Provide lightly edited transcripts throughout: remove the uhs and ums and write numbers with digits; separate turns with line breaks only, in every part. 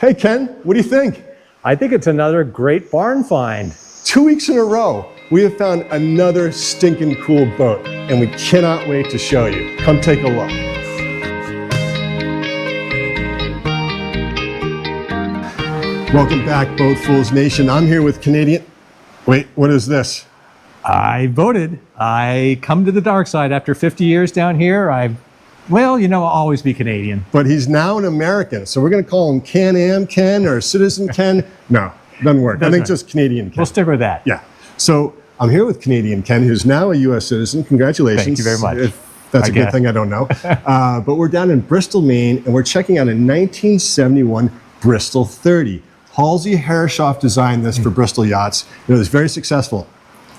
Hey Ken, what do you think?
I think it's another great barn find.
2 weeks in a row, we have found another stinking cool boat, and we cannot wait to show you. Come take a look. Welcome back, BoatFools Nation. I'm here with Canadian. Wait, what is this?
I voted. I come to the dark side after 50 years down here. Well, you know, I'll always be Canadian.
But he's now an American, so we're going to call him Can-Am Ken or Citizen Ken. No, doesn't work. I think just Canadian Ken.
We'll stick with that.
Yeah. So I'm here with Canadian Ken, who's now a U.S. citizen. Congratulations.
Thank you very much.
If that's a good thing, I don't know. But we're down in Bristol, Maine, and we're checking out a 1971 Bristol 30. Halsey Herreshoff designed this for Bristol yachts. It was very successful.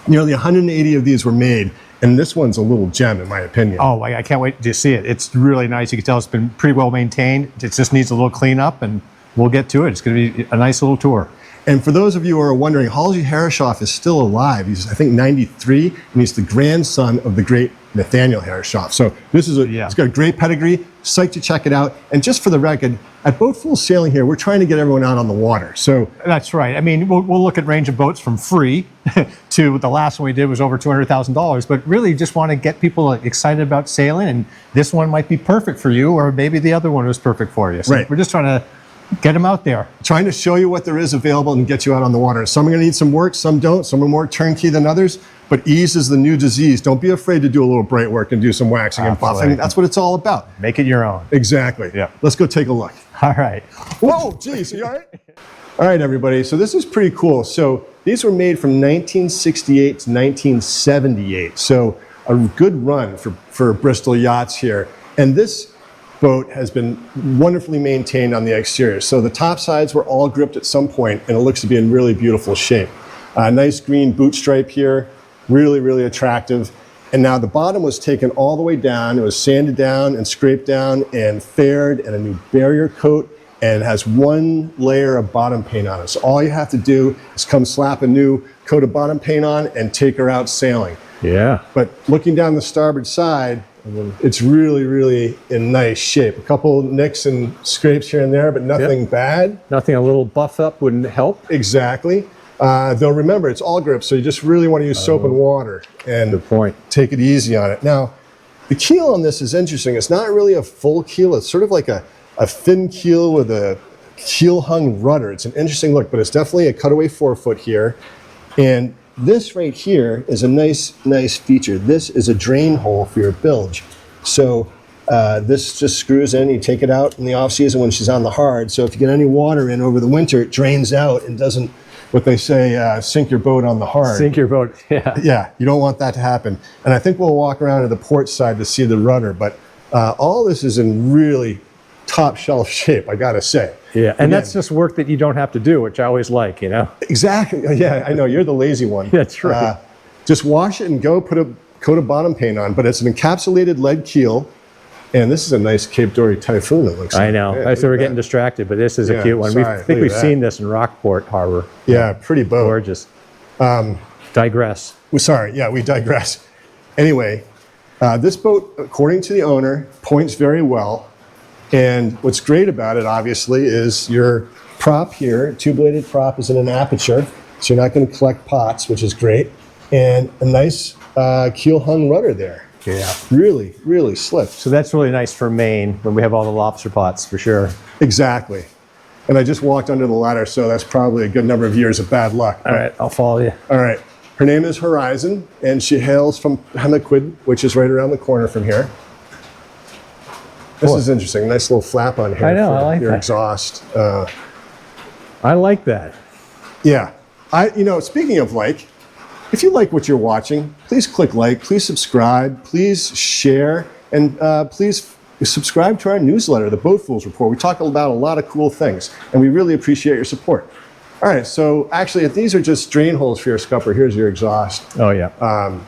Nearly 180 of these were made, and this one's a little gem, in my opinion.
Oh, I can't wait to see it. It's really nice. You can tell it's been pretty well maintained. It just needs a little cleanup, and we'll get to it. It's going to be a nice little tour.
And for those of you who are wondering, Halsey Herreshoff is still alive. He's, I think, 93, and he's the grandson of the great Nathaniel Herreshoff. So this is it's got a great pedigree. Psyched to check it out. And just for the record, at BoatFools Sailing here, we're trying to get everyone out on the water. So
that's right. I mean, we'll look at range of boats from free to the last one we did was over $200,000. But really, just want to get people excited about sailing. And this one might be perfect for you, or maybe the other one was perfect for you. So
right.
We're just trying to get them out there.
Trying to show you what there is available and get you out on the water. Some are going to need some work, some don't. Some are more turnkey than others. But ease is the new disease. Don't be afraid to do a little bright work and do some waxing and buffing. That's what it's all about.
Make it your own.
Exactly.
Yeah.
Let's go take a look.
All right.
Whoa, geez, you all right? All right, everybody. So this is pretty cool. So these were made from 1968 to 1978. So a good run for Bristol yachts here. And this boat has been wonderfully maintained on the exterior. So the top sides were all gripped at some point, and it looks to be in really beautiful shape. Nice green boot stripe here, really, really attractive. And now the bottom was taken all the way down. It was sanded down and scraped down and faired, and a new barrier coat, and has one layer of bottom paint on it. So all you have to do is come slap a new coat of bottom paint on and take her out sailing.
Yeah.
But looking down the starboard side, it's really, really in nice shape. A couple nicks and scrapes here and there, but nothing bad.
Nothing a little buff up wouldn't help.
Exactly. Though remember, it's Awlgripped, so you just really want to use soap and water and
good point.
Take it easy on it. Now, the keel on this is interesting. It's not really a full keel. It's sort of like a thin keel with a keel-hung rudder. It's an interesting look, but it's definitely a cutaway forefoot here. And this right here is a nice feature. This is a drain hole for your bilge. So this just screws in. You take it out in the off season when she's on the hard. So if you get any water in over the winter, it drains out and doesn't, what they say, sink your boat on the hard.
Sink your boat, yeah.
Yeah, you don't want that to happen. And I think we'll walk around to the port side to see the rudder, but all this is in really top shelf shape, I gotta say.
Yeah, and that's just work that you don't have to do, which I always like, you know?
Exactly, yeah, I know, you're the lazy one.
That's right.
Just wash it and go, put a coat of bottom paint on, but it's an encapsulated lead keel, and this is a nice Cape Dory Typhoon, it looks like.
I know,
Yeah,
so we're getting distracted, but this is a cute one.
Sorry,
I think we've seen this in Rockport Harbor.
Yeah, pretty boat.
Gorgeous. Digress.
Sorry, yeah, we digress. Anyway, this boat, according to the owner, points very well. And what's great about it, obviously, is your prop here, two-bladed prop is in an aperture, so you're not going to collect pots, which is great. And a nice keel-hung rudder there.
Yeah.
Really, really slick.
So that's really nice for Maine when we have all the lobster pots, for sure.
Exactly. And I just walked under the ladder, so that's probably a good number of years of bad luck.
All right, I'll follow you.
All right. Her name is Horizon, and she hails from Hamaquid, which is right around the corner from here. This is interesting. Nice little flap on here.
I know, I like
your
that.
exhaust.
I like that.
Yeah. You know, speaking of like, if you like what you're watching, please click like, please subscribe, please share, and please subscribe to our newsletter, the BoatFools Report. We talk about a lot of cool things, and we really appreciate your support. All right, so actually, if these are just drain holes for your scupper, here's your exhaust.
Oh, yeah.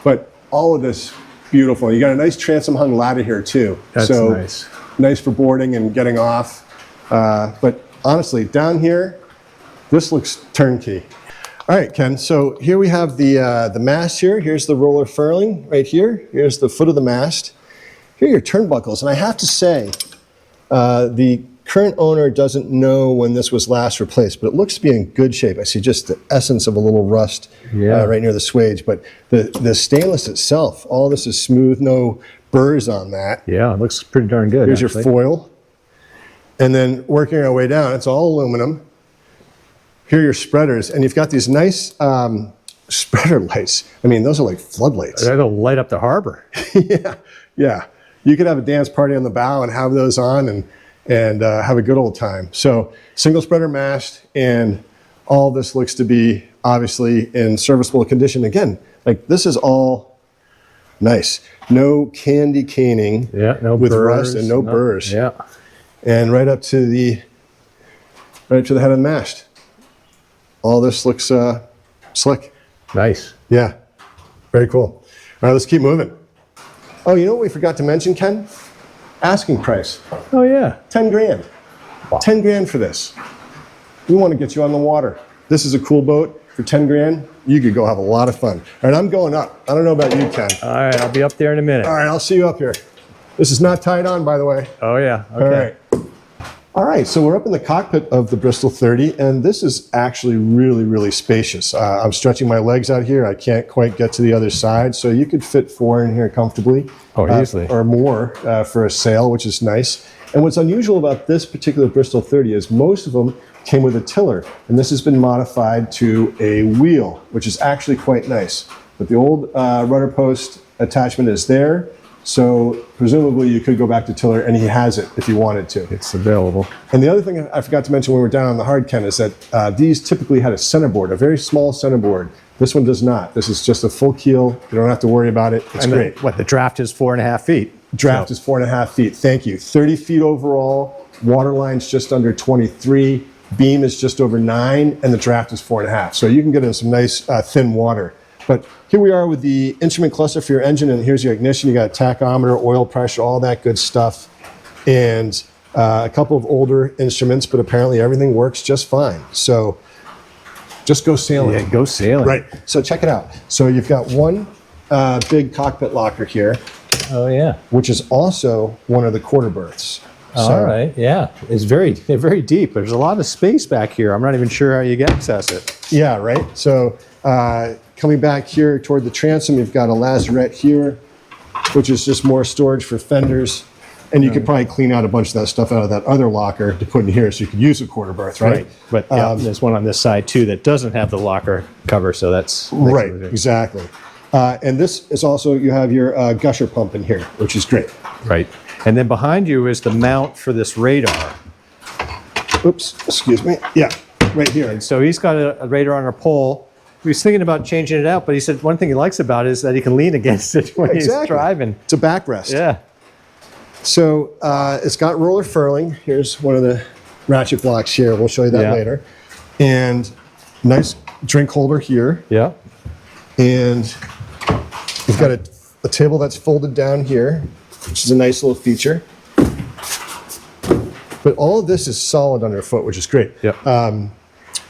But all of this, beautiful. You got a nice transom hung ladder here, too.
That's
so
nice.
Nice for boarding and getting off. But honestly, down here, this looks turnkey. All right, Ken, so here we have the mast here. Here's the roller furling right here. Here's the foot of the mast. Here are your turnbuckles. And I have to say, the current owner doesn't know when this was last replaced, but it looks to be in good shape. I see just the essence of a little rust right near the swage, but the stainless itself, all this is smooth, no burrs on that.
Yeah, it looks pretty darn good.
Here's your foil. And then working our way down, it's all aluminum. Here are your spreaders, and you've got these nice spreader lights. I mean, those are like floodlights.
That'll light up the harbor.
Yeah. You could have a dance party on the bow and have those on and have a good old time. So single spreader mast, and all this looks to be obviously in serviceable condition. Again, like this is all nice. No candy caning
No
with
burrs,
rust and no burrs.
Yeah.
And right up to the head of the mast. All this looks slick.
Nice.
Yeah, very cool. All right, let's keep moving. Oh, you know what we forgot to mention, Ken? Asking price,
Oh yeah.
10 grand.
Wow.
10 grand for this. We want to get you on the water. This is a cool boat. For 10 grand, you could go have a lot of fun. All right, I'm going up. I don't know about you, Ken.
All right, I'll be up there in a minute.
All right, I'll see you up here. This is not tied on, by the way.
Oh yeah. Okay.
All right. All right, so we're up in the cockpit of the Bristol 30, and this is actually really, really spacious. I'm stretching my legs out here. I can't quite get to the other side, so you could fit 4 in here comfortably.
Oh, easily.
Or more for a sail, which is nice. And what's unusual about this particular Bristol 30 is most of them came with a tiller, and this has been modified to a wheel, which is actually quite nice. But the old rudder post attachment is there. So presumably you could go back to tiller, and he has it if you wanted to.
It's available.
And the other thing I forgot to mention when we were down on the hard, Ken, is that these typically had a centerboard, a very small centerboard. This one does not. This is just a full keel. You don't have to worry about it. It's great.
The draft is 4.5 feet.
Draft is 4.5 feet. Thank you. 30 feet overall. Waterline's just under 23. Beam is just over 9, and the draft is 4.5. So you can get in some nice thin water. But here we are with the instrument cluster for your engine, and here's your ignition. You got a tachometer, oil pressure, all that good stuff, and a couple of older instruments, but apparently everything works just fine. So just go sailing.
Yeah, go sailing.
Right. So check it out. So you've got one big cockpit locker here,
Oh yeah.
which is also one of the quarter berths.
All right. Yeah. It's very deep. There's a lot of space back here. I'm not even sure how you can access it.
Yeah, right. So coming back here toward the transom, you've got a lazarette here, which is just more storage for fenders. And you could probably clean out a bunch of that stuff out of that other locker to put in here so you could use a quarter berth, right?
But yeah, there's one on this side too that doesn't have the locker cover, so that's
Right, exactly. And this is also, you have your gusher pump in here, which is great.
right. And then behind you is the mount for this radar.
Oops, excuse me. Yeah, right here.
So he's got a radar on a pole. He was thinking about changing it out, but he said one thing he likes about it is that he can lean against it when he's driving.
It's a backrest.
Yeah.
So it's got roller furling. Here's one of the ratchet blocks here. We'll show you that later. And nice drink holder here.
Yeah.
And you've got a table that's folded down here, which is a nice little feature. But all of this is solid underfoot, which is great.
Yeah.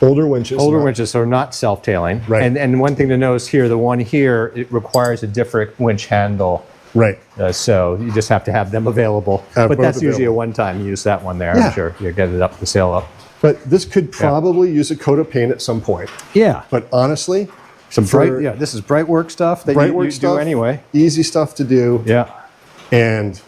Older winches.
Older winches are not self-tailing.
Right.
And one thing to know is here, the one here, it requires a different winch handle.
Right.
So you just have to have them available. But that's usually a one-time use, that one there.
Yeah.
I'm sure you get it up, the sail up.
But this could probably use a coat of paint at some point.
Yeah.
But honestly,
Some bright, this is bright work stuff that you do anyway.
Easy stuff to do.
Yeah.
And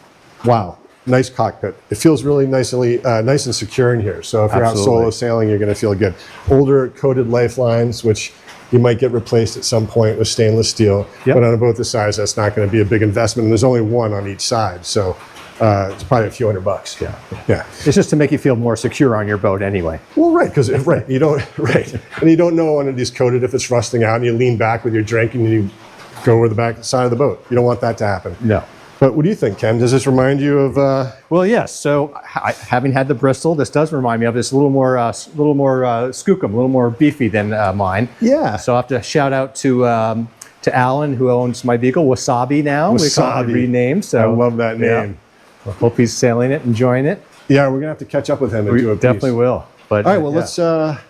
wow, nice cockpit. It feels really nice and secure in here. So if you're out solo sailing, you're going to feel good. Older coated lifelines, which you might get replaced at some point with stainless steel.
Yep.
But on both the sides, that's not going to be a big investment. And there's only one on each side. So it's probably a few $100.
Yeah.
Yeah.
It's just to make you feel more secure on your boat anyway.
Well, right, because you don't know when it is coated if it's rusting out, and you lean back with your drink and you go over the back side of the boat. You don't want that to happen.
No.
But what do you think, Ken? Does this remind you of?
Well, yes. So having had the Bristol, this does remind me of this a little more skookum, a little more beefy than mine.
Yeah.
So I have to shout out to Alan, who owns my vehicle, Wasabi now. We call it renamed. So
I love that name.
Yeah. I hope he's sailing it, enjoying it.
Yeah, we're gonna have to catch up with him and do a piece.
Definitely will. But
all right, well, let's
do a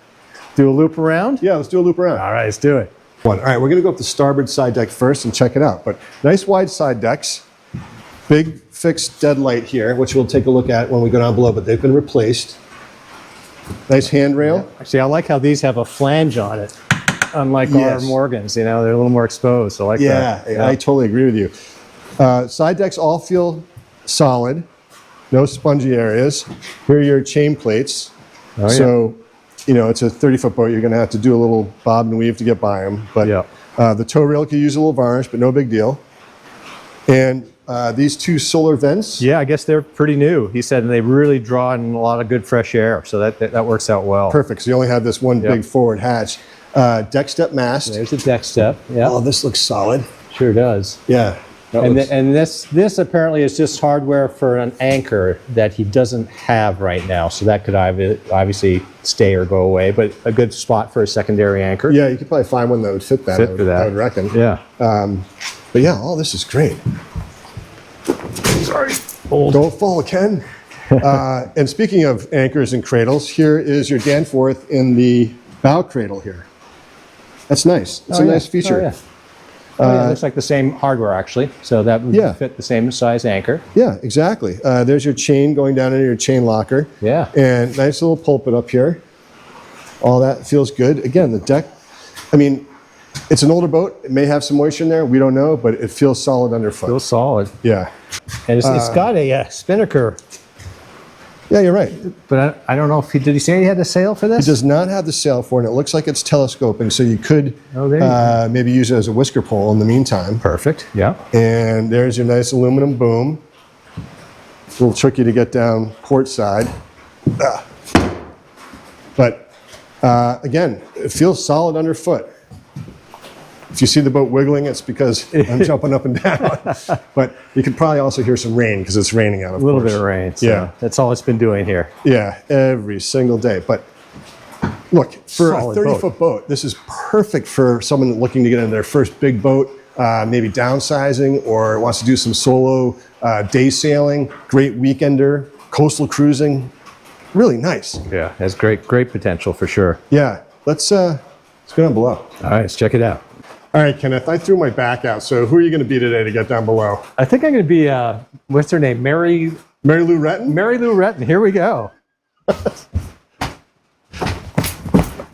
loop around.
Yeah, let's do a loop around.
All right, let's do it.
All right, we're gonna go up the starboard side deck first and check it out. But nice wide side decks. Big fixed dead light here, which we'll take a look at when we go down below, but they've been replaced. Nice handrail.
Actually, I like how these have a flange on it, unlike our Morgans. You know, they're a little more exposed. I like that.
Yeah, I totally agree with you. Side decks all feel solid. No spongy areas. Here are your chain plates.
Oh,
so, you know, it's a 30-foot boat. You're going to have to do a little bob and weave to get by them. But the tow rail could use a little varnish, but no big deal. And these two solar vents.
Yeah, I guess they're pretty new. He said, and they really draw in a lot of good fresh air. So that works out well.
Perfect. So you only have this one big forward hatch. Deck step mast.
There's the deck step. Yeah.
Oh, this looks solid.
Sure does.
Yeah.
And this apparently is just hardware for an anchor that he doesn't have right now. So that could obviously stay or go away, but a good spot for a secondary anchor.
Yeah, you could probably find one that would fit that. I would reckon.
Yeah.
But yeah, all this is great. Sorry. Don't fall, Ken. And speaking of anchors and cradles, here is your Danforth in the bow cradle here. That's nice. It's a nice feature.
It looks like the same hardware, actually. So that would fit the same size anchor.
Yeah, exactly. There's your chain going down into your chain locker.
Yeah.
And nice little pulpit up here. All that feels good. Again, the deck, I mean, it's an older boat. It may have some moisture in there. We don't know, but it feels solid underfoot.
Feels solid.
Yeah.
And it's got a spinnaker.
Yeah, you're right.
But I don't know if did he say he had a sail for this?
He does not have the sail for it, and it looks like it's telescoping, so you could maybe use it as a whisker pole in the meantime.
Perfect, yeah.
And there's your nice aluminum boom. It's a little tricky to get down port side. But again, it feels solid underfoot. If you see the boat wiggling, it's because I'm jumping up and down. But you could probably also hear some rain because it's raining out, of course.
A little bit of rain. So that's all it's been doing here.
Yeah, every single day. But look, for a 30-foot boat, this is perfect for someone looking to get into their first big boat, maybe downsizing, or wants to do some solo day sailing, great weekender, coastal cruising. Really nice.
Yeah, has great potential for sure.
Yeah, let's go down below.
All right, let's check it out.
All right, Kenneth, I threw my back out, so who are you going to be today to get down below?
I think I'm going to be, what's her name? Mary
Lou Retton?
Mary Lou Retton. Here we go.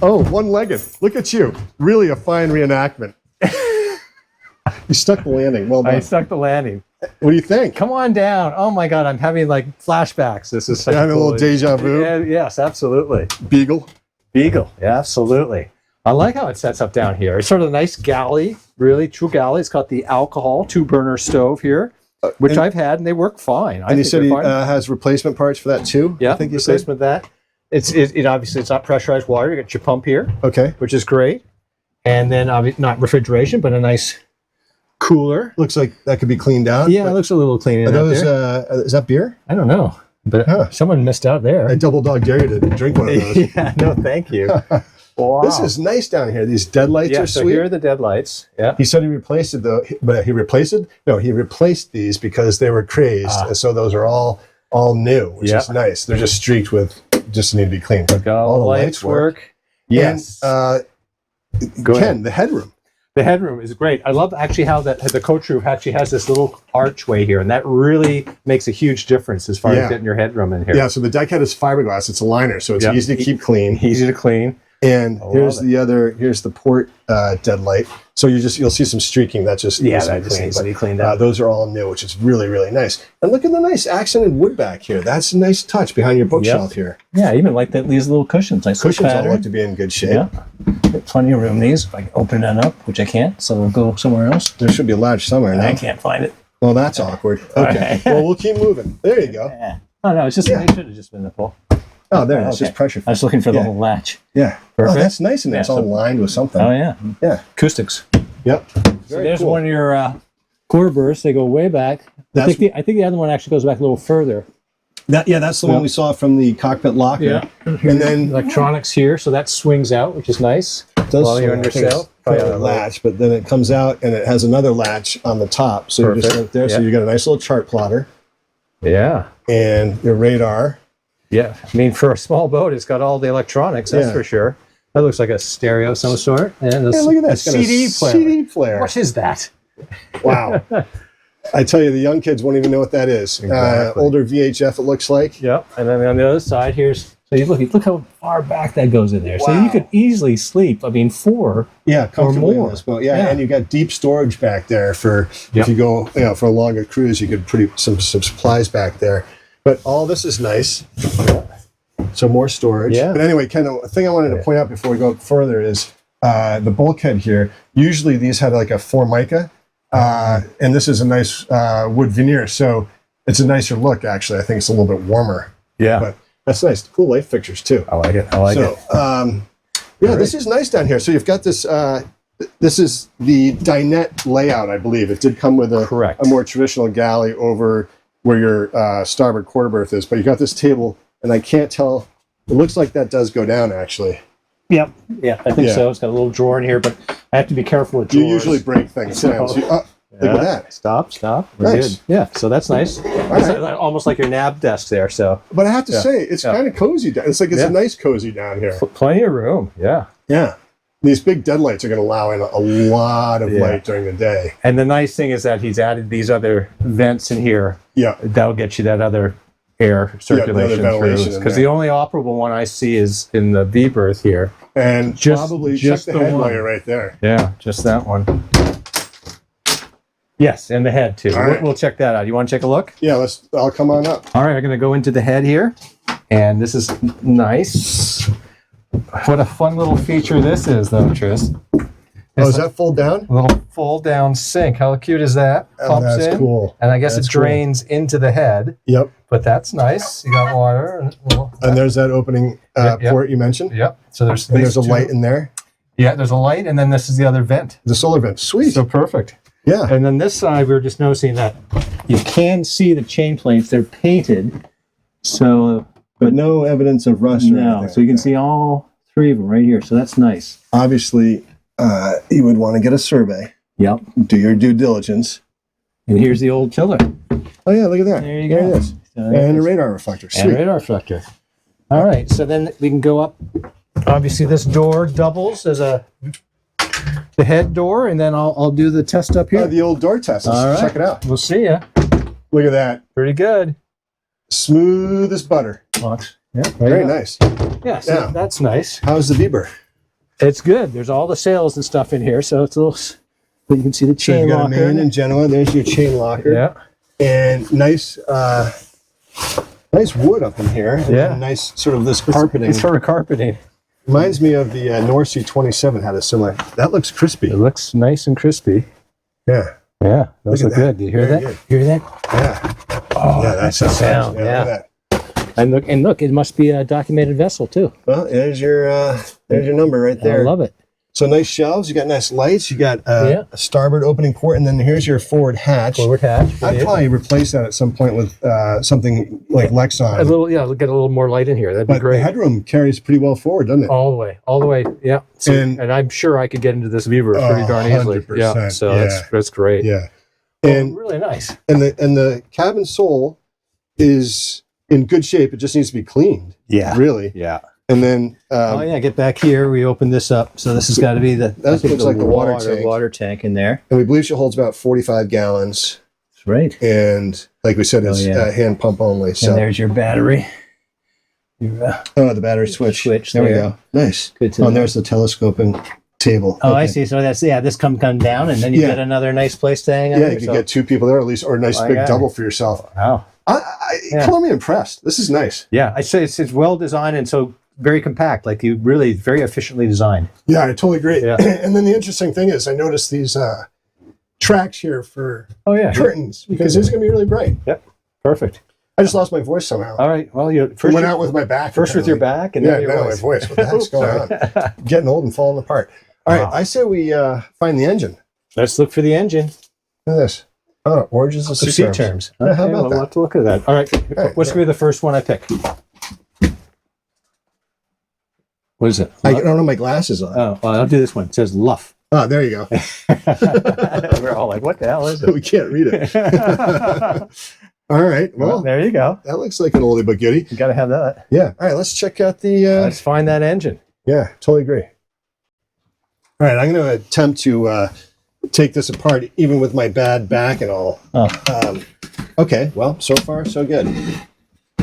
Oh, one-legged. Look at you. Really a fine reenactment. You stuck the landing. Well done.
I stuck the landing.
What do you think?
Come on down. Oh my God, I'm having like flashbacks. This is such
a little deja vu.
Yeah, yes, absolutely.
Beagle.
Yeah, absolutely. I like how it sets up down here. It's sort of a nice galley, really true galley. It's got the alcohol 2-burner stove here, which I've had, and they work fine.
And you said he has replacement parts for that too?
Yeah,
I think you
replacement that. It obviously it's not pressurized water. You got your pump here, which is great, and then not refrigeration, but a nice cooler.
Looks like that could be cleaned out.
Yeah, it looks a little clean.
Are those? Is that beer?
I don't know, but someone missed out there.
I double dog dare you to drink one of those.
Yeah, no, thank you. Wow.
This is nice down here. These deadlights are
so
sweet.
Here are the deadlights. Yeah.
He said he replaced it though, but he replaced it? No, he replaced these because they were crazed. And so those are all new, which is nice. They're just streaked with, just need to be cleaned. But
all the lights work. Yes.
And, Ken, the headroom.
The headroom is great. I love actually how the coach roof actually has this little archway here, and that really makes a huge difference as far as getting your headroom in here. Yeah,
so the deck head is fiberglass. It's a liner, so it's easy to keep clean.
Easy to clean.
And here's the port deadlight. So you'll see some streaking. That just needs to be cleaned out. Those are all new, which is really, really nice. And look at the nice accented wood back here. That's a nice touch behind your bookshelf here.
Yeah, even like these little cushions. Nice
cushions all look to be in good shape.
Yeah, plenty of room. These, if I can open that up, which I can't, so we'll go somewhere else.
There should be a latch somewhere.
I can't find it.
Well, that's awkward. Okay, well we'll keep moving. There you go.
Yeah. Oh no, it's just it should have just been the pull.
Oh, there. It's just pressure.
I was looking for the whole latch.
Yeah. Perfect. Oh, that's nice, and it's all lined with something.
Oh, yeah.
Yeah.
Acoustics.
Yep.
So there's one of your core berths. They go way back. I think the other one actually goes back a little further.
That's the one we saw from the cockpit locker.
Yeah.
And then
electronics here, so that swings out, which is nice.
It does
while you're on your sail.
A latch, but then it comes out and it has another latch on the top. So you just right there. So you got a nice little chart plotter.
Yeah.
And your radar.
Yeah, I mean, for a small boat, it's got all the electronics, that's for sure. That looks like a stereo of some sort. And
look at that.
CD player.
CD player.
What is that?
Wow. I tell you, the young kids won't even know what that is.
Exactly.
Older VHF, it looks like.
Yep. And then on the other side, here's, so you look how far back that goes in there. So
Wow.
you could easily sleep, 4
Comfortably
more.
in this boat. Yeah, and you got deep storage back there for if you go, for a longer cruise, you could put some supplies back there. But all this is nice. So more storage.
Yeah.
But anyway, kind of a thing I wanted to point out before we go further is the bulkhead here. Usually these have like a Formica, and this is a nice wood veneer. So it's a nicer look, actually. I think it's a little bit warmer.
Yeah.
But that's nice. Cool light fixtures, too.
I like it. I like it.
Yeah, this is nice down here. So you've got this, this is the dinette layout, I believe. It did come with a more traditional galley over where your starboard quarter berth is. But you got this table, and I can't tell. It looks like that does go down, actually.
Yep. Yeah, I think so. It's got a little drawer in here, but I have to be careful with drawers.
You usually break things down. So look at that.
Stop. We're
Nice.
good. Yeah, so that's nice. It's almost like your nav desk there. So,
But I have to say, it's kind of cozy down. It's like it's a nice cozy down here.
plenty of room. Yeah.
Yeah. These big deadlights are going to allow in a lot of light during the day.
And the nice thing is that he's added these other vents in here.
Yeah.
That'll get you that other air circulation
ventilation
through. Because the only operable one I see is in the V-berth here.
And probably
just
check the head wire right there.
Yeah, just that one. Yes, and the head too.
Right.
We'll check that out. You want to take a look?
Yeah, I'll come on up.
All right, I'm going to go into the head here. And this is nice. What a fun little feature this is, though, Tris.
Is that fold down?
A little fold down sink. How cute is that? Pumps
that's
in.
cool.
And I guess it drains into the head.
Yep.
But that's nice. You got water.
And there's that opening port you mentioned.
Yep. So there's
a light in there.
Yeah, there's a light, and then this is the other vent.
The solar vent. Sweet.
So perfect.
Yeah.
And then this side, we were just noticing that you can see the chain plates. They're painted. So,
but no evidence of rust or anything.
So you can see all 3 of them right here. So that's nice.
Obviously, you would want to get a survey.
Yep.
Do your due diligence.
And here's the old tiller.
Oh, yeah, look at that.
There you go.
There it is. And a radar reflector. Sweet.
And radar reflector. All right, so then we can go up. Obviously, this door doubles as the head door, and then I'll do the test up here.
The old door test. Let's check it out.
We'll see ya.
Look at that.
Pretty good.
Smooth as butter.
Yeah,
Very nice.
Yeah, so that's nice.
How's the V-berth?
It's good. There's all the sails and stuff in here, so it's a little. But you can see the chain
you got
locker.
a main and Genoa. There's your chain locker.
Yeah.
And nice wood up in here. And nice sort of this carpeting.
It's sort of carpeting.
Reminds me of the North Sea 27 had a similar. That looks crispy.
It looks nice and crispy.
Yeah.
Yeah, those look good. Do you hear that?
Good.
Hear that?
Yeah.
Oh,
yeah, that's a
sound.
Look at that.
And look, it must be a documented vessel too.
Well, there's your number right there.
I love it.
So nice shelves. You got nice lights. You got a starboard opening port, and then here's your forward hatch.
Forward hatch.
I'd probably replace that at some point with something like Lexon.
A little, get a little more light in here. That'd be great.
The headroom carries pretty well forward, doesn't it?
All the way. Yeah. So, and I'm sure I could get into this V-berth pretty darn easily.
100%,
Yeah. So that's great.
Yeah. And
really nice.
And the cabin sole is in good shape. It just needs to be cleaned.
Yeah.
Really.
Yeah.
And then
get back here. We open this up. So this has got to be
that looks like the
water tank in there.
And we believe she holds about 45 gallons.
That's right.
And like we said, it's hand pump only. So
and there's your battery.
The battery switch. There we go. Nice.
Good to know.
And there's the telescoping table.
Oh, okay. I see. So that's this come down, and then you get another nice place to hang out.
Yeah, you can get 2 people there at least, or a nice big double for yourself.
Wow.
Call me impressed. This is nice.
Yeah, I'd say it's well designed and so very compact. Like you really very efficiently designed.
Yeah, I totally agree.
Yeah.
And then the interesting thing is, I noticed these tracks here for curtains because it's going to be really bright.
Yep. Perfect.
I just lost my voice somehow.
All right. Well, you
went out with my back.
First with your back, and then
my voice. What the heck's going on? Getting old and falling apart. All right, I say we find the engine.
Let's look for the engine.
Look at this. Oh, origins of sea terms.
Okay,
how about that?
We'll have to look at that. All right. What's going to be the first one I pick? What is it?
I don't have my glasses on.
Oh, well, I'll do this one. It says Luff.
Oh, there you go.
We're all like, what the hell is it?
We can't read it. All right. Well,
there you go.
That looks like an oldie but goodie.
You got to have that.
Yeah. All right. Let's check out the.
Let's find that engine.
Yeah, totally agree. All right. I'm going to attempt to take this apart, even with my bad back and all. Okay, well, so far, so good.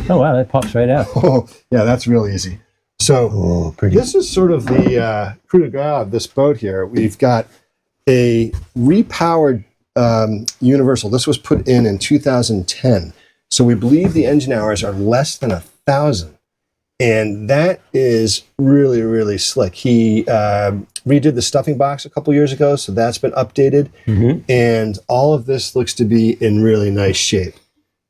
Oh, wow, that pops right out.
Oh, yeah, that's real easy. So this is sort of the coup de grace of this boat here. We've got a repowered universal. This was put in 2010. So we believe the engine hours are less than 1,000. And that is really, really slick. He redid the stuffing box a couple years ago, so that's been updated. And all of this looks to be in really nice shape.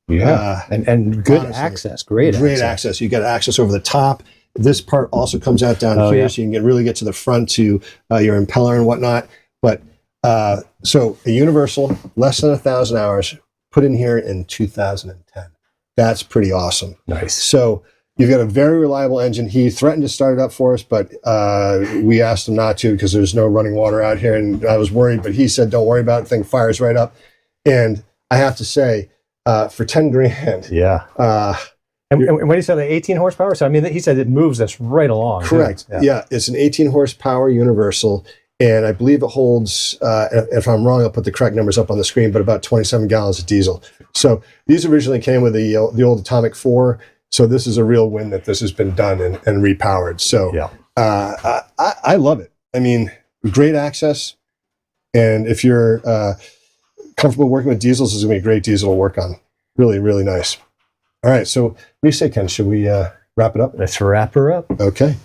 Yeah, and good
honestly,
access, great
access. You got access over the top. This part also comes out down here,
yeah.
so you can really get to the front to your impeller and whatnot. But so a universal, less than 1,000 hours, put in here in 2010. That's pretty awesome.
Nice.
So you've got a very reliable engine. He threatened to start it up for us, but we asked him not to because there's no running water out here, and I was worried. But he said, "Don't worry about it. The thing fires right up." And I have to say, for 10 grand,
Yeah. And when he said the 18 horsepower, so I mean, he said it moves us right along.
correct. Yeah, it's an 18 horsepower universal, and I believe it holds. If I'm wrong, I'll put the correct numbers up on the screen. But about 27 gallons of diesel. So these originally came with the old Atomic 4. So this is a real win that this has been done and repowered. So
Yeah.
I love it. I mean, great access. And if you're comfortable working with diesels, this is going to be a great diesel to work on. Really, really nice. All right. So what do you say, Ken? Should we wrap it up?
Let's wrap her up.
Okay.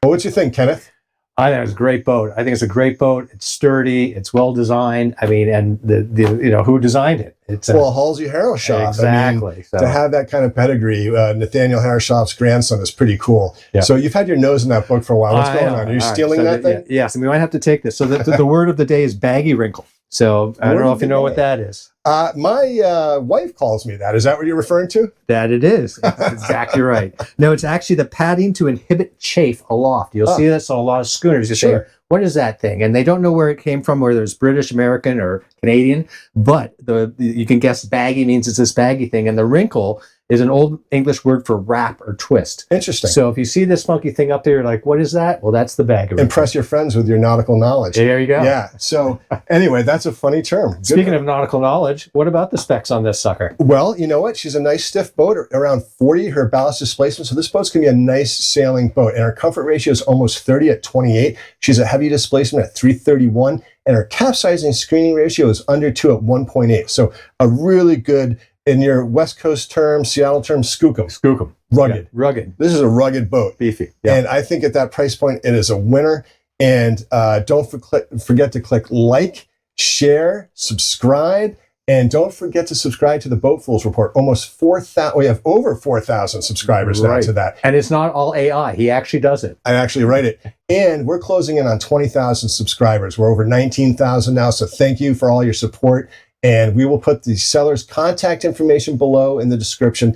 Well, what do you think, Kenneth?
I think it's a great boat. I think it's a great boat. It's sturdy. It's well designed. I mean, and the who designed it? It's
Well, Halsey Herreshoff.
exactly.
I mean,
So-
to have that kind of pedigree, Nathaniel Herreshoff's grandson is pretty cool.
Yeah.
So you've had your nose in that book for a while. What's
I
going
know.
on? Are you
All right,
stealing
so
that thing?
Yes, and we might have to take this. So the word of the day is baggy wrinkle. So I don't know if you know what that is.
My wife calls me that. Is that what you're referring to?
That it is. That's exactly right. No, it's actually the padding to inhibit chafe aloft. You'll see this on a lot of schooners. You
Sure.
say, what is that thing? And they don't know where it came from, whether it's British, American, or Canadian. But you can guess baggy means it's this baggy thing. And the wrinkle is an old English word for wrap or twist.
Interesting.
So if you see this funky thing up there, you're like, what is that? Well, that's the baggy wrinkle.
Impress your friends with your nautical knowledge.
There you go.
Yeah. So anyway, that's a funny term. Good.
Speaking of nautical knowledge, what about the specs on this sucker?
Well, you know what? She's a nice stiff boat, around 40, her ballast displacement. So this boat's going to be a nice sailing boat. And her comfort ratio is almost 30 at 28. She's a heavy displacement at 331. And her capsizing screening ratio is under 2 at 1.8. So a really good, in your West Coast term, Seattle term, skookum.
Skookum.
Rugged.
Yeah, rugged.
This is a rugged boat.
Beefy. Yeah.
And I think at that price point, it is a winner. And don't forget to click like, share, subscribe, and don't forget to subscribe to the BoatFools report. Almost 4,000. We have over 4,000 subscribers now to that.
And it's not all AI. He actually does it.
I actually write it. And we're closing in on 20,000 subscribers. We're over 19,000 now. So thank you for all your support. And we will put the seller's contact information below in the description.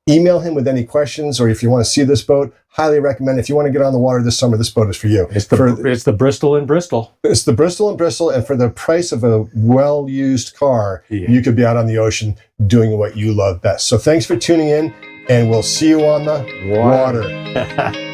Email him with any questions, or if you want to see this boat, highly recommend. If you want to get on the water this summer, this boat is for you.
It's the Bristol in Bristol.
It's the Bristol in Bristol, and for the price of a well-used car, you could be out on the ocean doing what you love best. So thanks for tuning in, and we'll see you on the water.